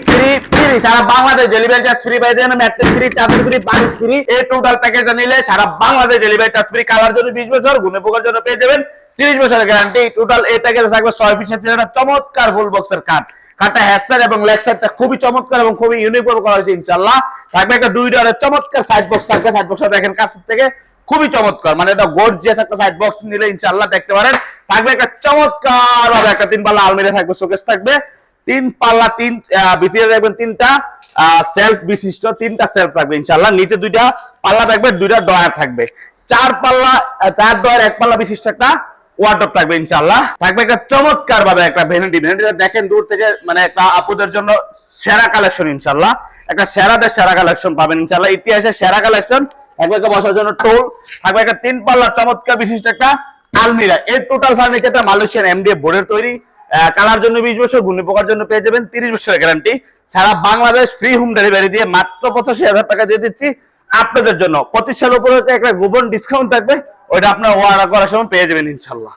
Free free সারা Bangladesh delivery charge free পাই যাবেন, ম্যাট্রেস ফ্রি, চাদর ফ্রি, বালিশ ফ্রি। এই টোটাল প্যাকেজটা নিলে সারা Bangladesh delivery charge free. Colour জন্য 20 বছর, গুণে পোকার জন্য পেয়ে যাবেন 30 বছরের গ্যারান্টি। টোটাল এই প্যাকেজে থাকবে 6 পিসের একটা চমৎকার ফুল বক্সের কাট। কাটটা হেডসেট এবং লেগ সাইডটা খুবই চমৎকার এবং খুবই ইউনিক করা হয়েছে ইনশাআল্লাহ। থাকবে একটা 2 ডোরের চমৎকার সাইড বক্স থাকবে। সাইড বক্সটা দেখেন কাছ থেকে খুবই চমৎকার, মানে এটা গর্জিয়াস একটা সাইড বক্স নিলে ইনশাআল্লাহ দেখতে পারেন। থাকবে একটা চমৎকার হবে একটা 3 পাল্লা আলমিরা থাকবে, শোকেস থাকবে 3 পাল্লা, ভিতরে দেখবেন 3টা সেলফ বিশিষ্ট 3টা সেলফ থাকবে ইনশাআল্লাহ। নিচে 2টা পাল্লা থাকবে, 2টা ডয়ার থাকবে। 4 পাল্লা 4 ডয়ার 1 পাল্লা বিশিষ্ট একটা ওয়ার্ডরোব থাকবে ইনশাআল্লাহ। থাকবে একটা চমৎকার ভাবে একটা ভ্যানিটিটা দেখেন দূর থেকে, মানে একটা আপুদের জন্য সেরা কালেকশন ইনশাআল্লাহ। একটা সেরাদের সেরা কালেকশন পাবেন ইনশাআল্লাহ, ইতিহাসের সেরা কালেকশন। থাকবে একটা বসার জন্য টোল, থাকবে একটা 3 পাল্লা চমৎকার বিশিষ্ট একটা আলমিরা। এই টোটাল ফার্নিচারটা মালয়েশিয়ান এমডিএফ বোর্ডের তৈরি। কালার জন্য 20 বছর, ঘূর্ণি পোকার জন্য পেয়ে যাবেন 30 বছরের গ্যারান্টি। সারা বাংলাদেশ ফ্রি হোম ডেলিভারি দিয়ে মাত্র 85,000 টাকা দিয়ে দিচ্ছি আপনাদের জন্য। 25 সালের উপরে একটা গোপন ডিসকাউন্ট থাকবে, ওইটা আপনার অর্ডার করার সময় পেয়ে যাবেন ইনশাআল্লাহ।